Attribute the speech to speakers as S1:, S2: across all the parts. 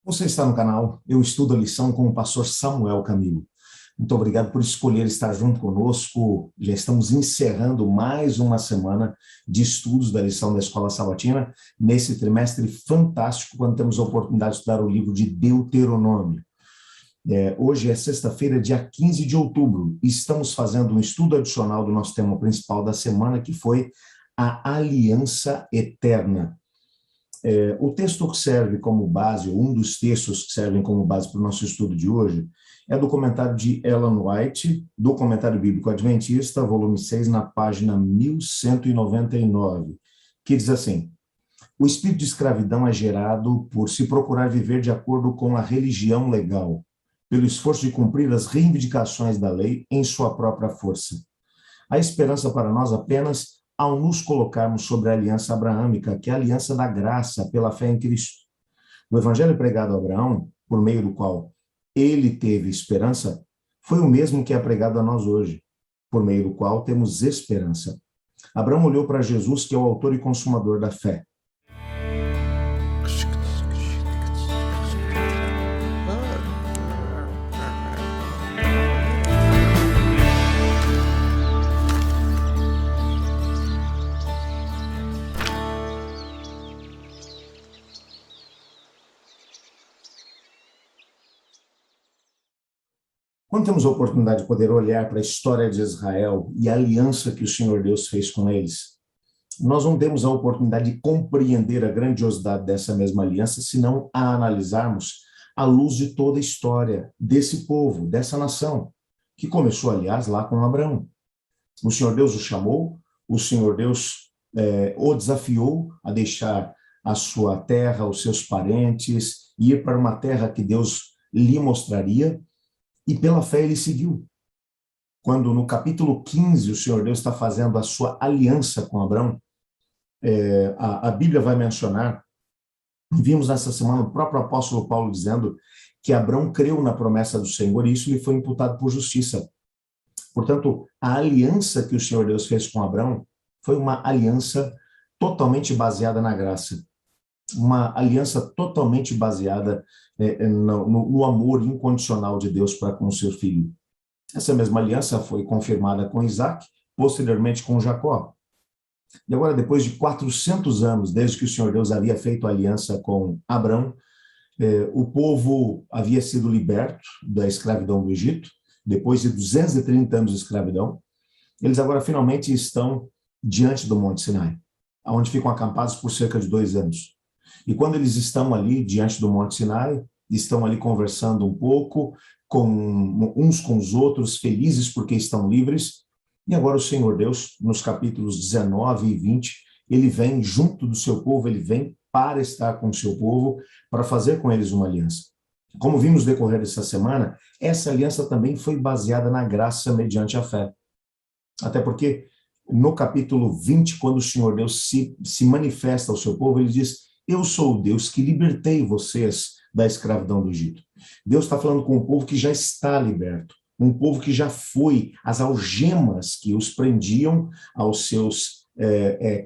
S1: Você está no canal Eu Estudo a Lição com o pastor Samuel Camilo. Muito obrigado por escolher estar junto conosco. Já estamos encerrando mais uma semana de estudos da lição da Escola Sabatina, nesse trimestre fantástico, quando temos a oportunidade de estudar o livro de Deuteronômio. Hoje é sexta-feira, dia 15 de outubro, e estamos fazendo um estudo adicional do nosso tema principal da semana, que foi a Aliança Eterna. O texto que serve como base, ou um dos textos que servem como base para o nosso estudo de hoje, é do comentário de Ellen White, do Comentário Bíblico Adventista, volume 6, na página 1199, que diz assim: o espírito de escravidão é gerado por se procurar viver de acordo com a religião legal, pelo esforço de cumprir as reivindicações da lei em sua própria força. A esperança para nós apenas ao nos colocarmos sobre a aliança abraâmica, que é a aliança da graça pela fé em Cristo. O evangelho pregado a Abraão, por meio do qual ele teve esperança, foi o mesmo que é pregado a nós hoje, por meio do qual temos esperança. Abraão olhou para Jesus, que é o autor e consumador da fé. Quando temos a oportunidade de poder olhar para a história de Israel e a aliança que o Senhor Deus fez com eles, nós não temos a oportunidade de compreender a grandiosidade dessa mesma aliança, senão a analisarmos à luz de toda a história desse povo, dessa nação, que começou, aliás, lá com Abraão. O Senhor Deus o chamou, o Senhor Deus o desafiou a deixar a sua terra, os seus parentes, e ir para uma terra que Deus lhe mostraria, e pela fé ele seguiu. Quando no capítulo 15 o Senhor Deus está fazendo a sua aliança com Abraão, a Bíblia vai mencionar, vimos nessa semana o próprio apóstolo Paulo dizendo que Abraão creu na promessa do Senhor e isso lhe foi imputado por justiça. Portanto, a aliança que o Senhor Deus fez com Abraão foi uma aliança totalmente baseada na graça. Uma aliança totalmente baseada no amor incondicional de Deus para com o seu filho. Essa mesma aliança foi confirmada com Isaac, posteriormente com Jacó. E agora, depois de 400 anos, desde que o Senhor Deus havia feito aliança com Abrão, o povo havia sido liberto da escravidão do Egito, depois de 230 anos de escravidão. Eles agora finalmente estão diante do Monte Sinai, onde ficam acampados por cerca de 2 anos. E quando eles estão ali diante do Monte Sinai, estão ali conversando um pouco, uns com os outros, felizes porque estão livres, e agora o Senhor Deus, nos capítulos 19 e 20, ele vem junto do seu povo, ele vem para estar com o seu povo, para fazer com eles uma aliança. Como vimos no decorrer dessa semana, essa aliança também foi baseada na graça mediante a fé. Até porque no capítulo 20, quando o Senhor Deus se manifesta ao seu povo, ele diz: eu sou o Deus que libertei vocês da escravidão do Egito. Deus está falando com um povo que já está liberto, um povo que já foi, as algemas que os prendiam aos seus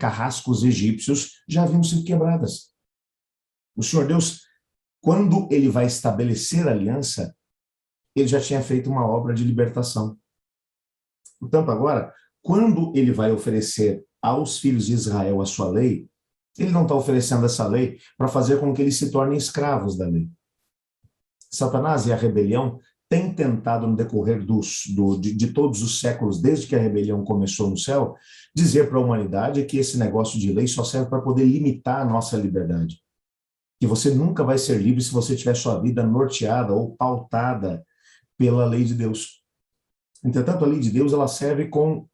S1: carrascos egípcios já haviam sido quebradas. O Senhor Deus, quando ele vai estabelecer a aliança, ele já tinha feito uma obra de libertação. Portanto, agora, quando ele vai oferecer aos filhos de Israel a sua lei, ele não está oferecendo essa lei para fazer com que eles se tornem escravos da lei. Satanás e a rebelião têm tentado, no decorrer de todos os séculos, desde que a rebelião começou no céu, dizer para a humanidade que esse negócio de lei só serve para poder limitar a nossa liberdade. Que você nunca vai ser livre se você tiver sua vida norteada ou pautada pela lei de Deus. Entretanto, a lei de Deus ela serve com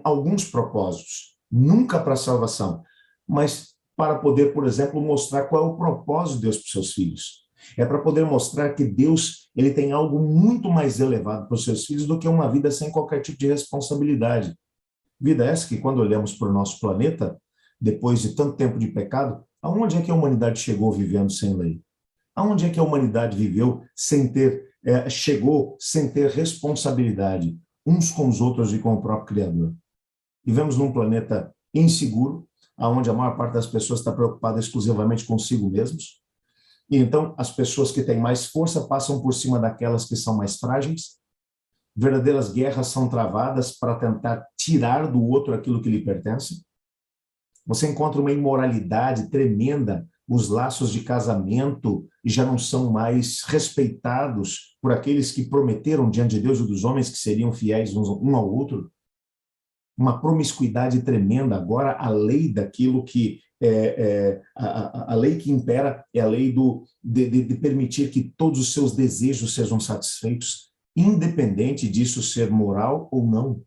S1: alguns propósitos, nunca para a salvação, mas para poder, por exemplo, mostrar qual é o propósito de Deus para os seus filhos. É para poder mostrar que Deus ele tem algo muito mais elevado para os seus filhos do que uma vida sem qualquer tipo de responsabilidade. Vida essa que, quando olhamos para o nosso planeta, depois de tanto tempo de pecado, aonde é que a humanidade chegou vivendo sem lei? Aonde é que a humanidade viveu chegou sem ter responsabilidade uns com os outros e com o próprio Criador? Vivemos num planeta inseguro, onde a maior parte das pessoas está preocupada exclusivamente consigo mesmos, E então as pessoas que têm mais força passam por cima daquelas que são mais frágeis. Verdadeiras guerras são travadas para tentar tirar do outro aquilo que lhe pertence. Você encontra uma imoralidade tremenda, os laços de casamento já não são mais respeitados por aqueles que prometeram diante de Deus e dos homens que seriam fiéis um ao outro. Uma promiscuidade tremenda. Agora a lei daquilo que a lei que impera é a lei de permitir que todos os seus desejos sejam satisfeitos, independente disso ser moral ou não.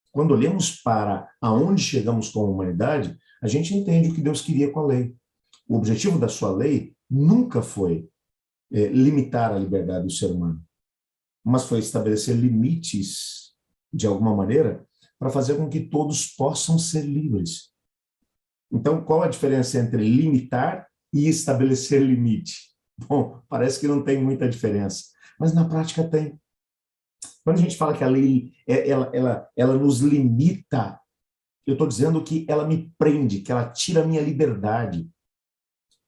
S1: Quando olhamos para aonde chegamos com a humanidade, a gente entende o que Deus queria com a lei. O objetivo da sua lei nunca foi limitar a liberdade do ser humano, mas foi estabelecer limites, de alguma maneira, para fazer com que todos possam ser livres. Então, qual a diferença entre limitar e estabelecer limite? Bom, parece que não tem muita diferença, mas na prática tem. Quando a gente fala que a lei ela nos limita, eu estou dizendo que ela me prende, que ela tira a minha liberdade.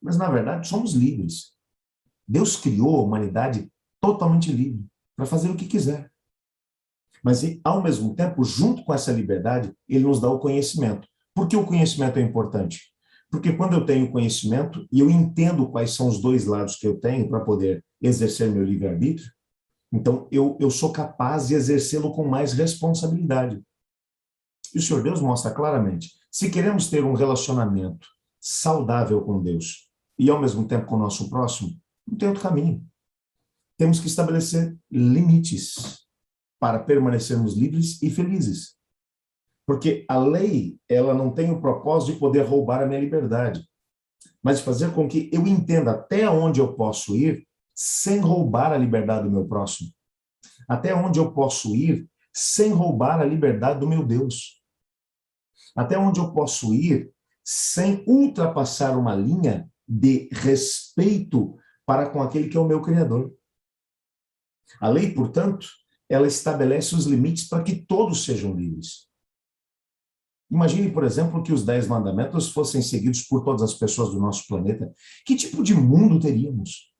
S1: Mas, na verdade, somos livres. Deus criou a humanidade totalmente livre, para fazer o que quiser. Mas, ao mesmo tempo, junto com essa liberdade, ele nos dá o conhecimento. Por que o conhecimento é importante? Porque quando eu tenho conhecimento e eu entendo quais são os dois lados que eu tenho para poder exercer meu livre-arbítrio, então eu sou capaz de exercê-lo com mais responsabilidade. E o Senhor Deus mostra claramente, se queremos ter um relacionamento saudável com Deus e ao mesmo tempo com o nosso próximo, não tem outro caminho. Temos que estabelecer limites para permanecermos livres e felizes. Porque a lei, ela não tem o propósito de poder roubar a minha liberdade, mas de fazer com que eu entenda até onde eu posso ir sem roubar a liberdade do meu próximo. Até onde eu posso ir sem roubar a liberdade do meu Deus. Até onde eu posso ir sem ultrapassar uma linha de respeito para com aquele que é o meu Criador. A lei, portanto, ela estabelece os limites para que todos sejam livres. Imagine, por exemplo, que os 10 mandamentos fossem seguidos por todas as pessoas do nosso planeta. Que tipo de mundo teríamos?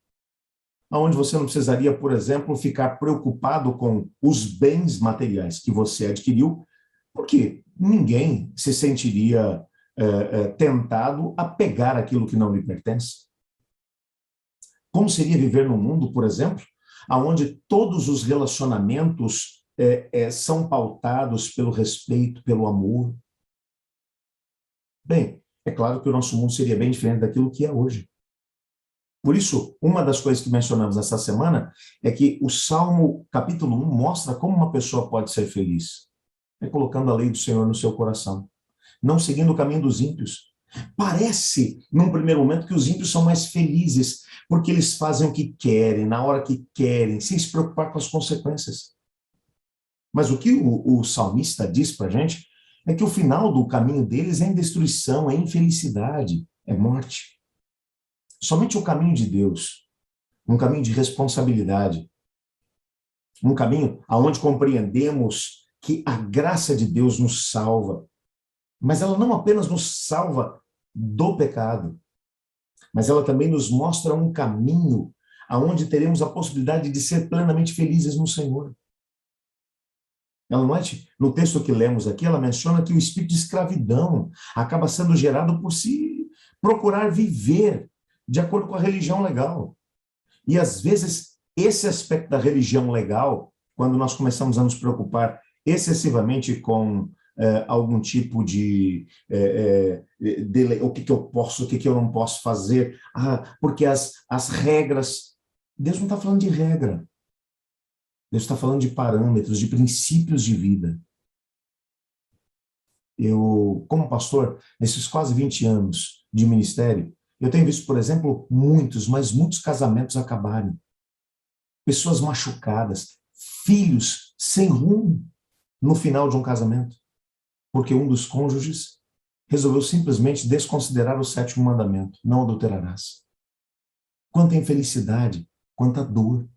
S1: Onde você não precisaria, por exemplo, ficar preocupado com os bens materiais que você adquiriu, porque ninguém se sentiria tentado a pegar aquilo que não lhe pertence. Como seria viver num mundo, por exemplo, onde todos os relacionamentos são pautados pelo respeito, pelo amor? Bem, é claro que o nosso mundo seria bem diferente daquilo que é hoje. Por isso, uma das coisas que mencionamos essa semana é que o Salmo capítulo 1 mostra como uma pessoa pode ser feliz. É colocando a lei do Senhor no seu coração, não seguindo o caminho dos ímpios. Parece, num primeiro momento, que os ímpios são mais felizes, porque eles fazem o que querem, na hora que querem, sem se preocupar com as consequências. Mas o que o salmista diz para a gente é que o final do caminho deles é em destruição, é infelicidade, é morte. Somente o caminho de Deus, um caminho de responsabilidade, um caminho aonde compreendemos que a graça de Deus nos salva, mas ela não apenas nos salva do pecado, mas ela também nos mostra um caminho aonde teremos a possibilidade de ser plenamente felizes no Senhor. Ela note, no texto que lemos aqui, ela menciona que o espírito de escravidão acaba sendo gerado por se procurar viver de acordo com a religião legal. E às vezes esse aspecto da religião legal, quando nós começamos a nos preocupar excessivamente com algum tipo de o que eu posso, o que eu não posso fazer, porque as regras, Deus não está falando de regra. Deus está falando de parâmetros, de princípios de vida. Eu, como pastor, nesses quase 20 anos de ministério, eu tenho visto, por exemplo, muitos casamentos acabarem. Pessoas machucadas, filhos sem rumo no final de um casamento, porque um dos cônjuges resolveu simplesmente desconsiderar o 7º mandamento, não adulterarás. Quanta infelicidade, quanta dor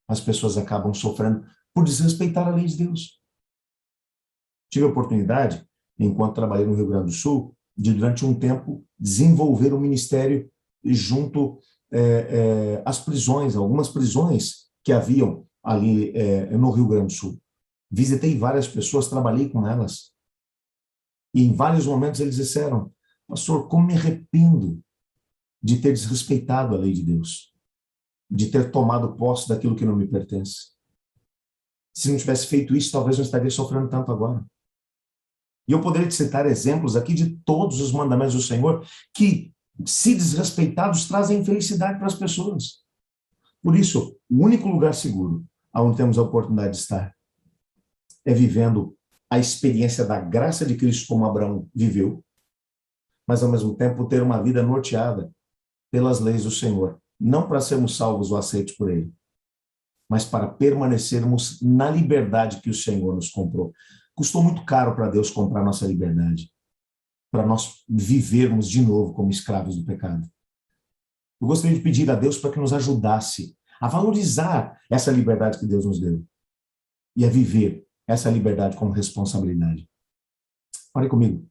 S1: as pessoas acabam sofrendo por desrespeitar a lei de Deus. Tive a oportunidade, enquanto trabalhei no Rio Grande do Sul, de durante um tempo desenvolver um ministério junto as prisões, algumas prisões que haviam ali no Rio Grande do Sul. Visitei várias pessoas, trabalhei com elas. E em vários momentos eles disseram: pastor, como me arrependo de ter desrespeitado a lei de Deus, de ter tomado posse daquilo que não me pertence. Se não tivesse feito isso, talvez eu estaria sofrendo tanto agora. E eu poderia te citar exemplos aqui de todos os mandamentos do Senhor que, se desrespeitados, trazem infelicidade para as pessoas. Por isso, o único lugar seguro onde temos a oportunidade de estar é vivendo a experiência da graça de Cristo como Abraão viveu, mas, ao mesmo tempo, ter uma vida norteada pelas leis do Senhor, não para sermos salvos ou aceitos por Ele, mas para permanecermos na liberdade que o Senhor nos comprou. Custou muito caro para Deus comprar nossa liberdade, para nós vivermos de novo como escravos do pecado. Eu gostaria de pedir a Deus para que nos ajudasse a valorizar essa liberdade que Deus nos deu e a viver essa liberdade como responsabilidade. Ore comigo.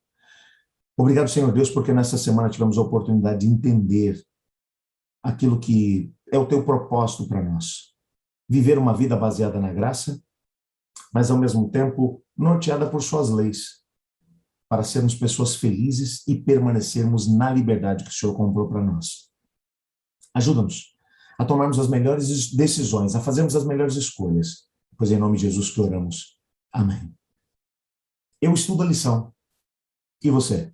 S1: Obrigado, Senhor Deus, porque nessa semana tivemos a oportunidade de entender aquilo que é o teu propósito para nós. Viver uma vida baseada na graça, mas ao mesmo tempo norteada por suas leis, para sermos pessoas felizes e permanecermos na liberdade que o Senhor comprou para nós. Ajuda-nos a tomarmos as melhores decisões, a fazermos as melhores escolhas, pois é em nome de Jesus que oramos. Amém. Eu estudo a lição. E você?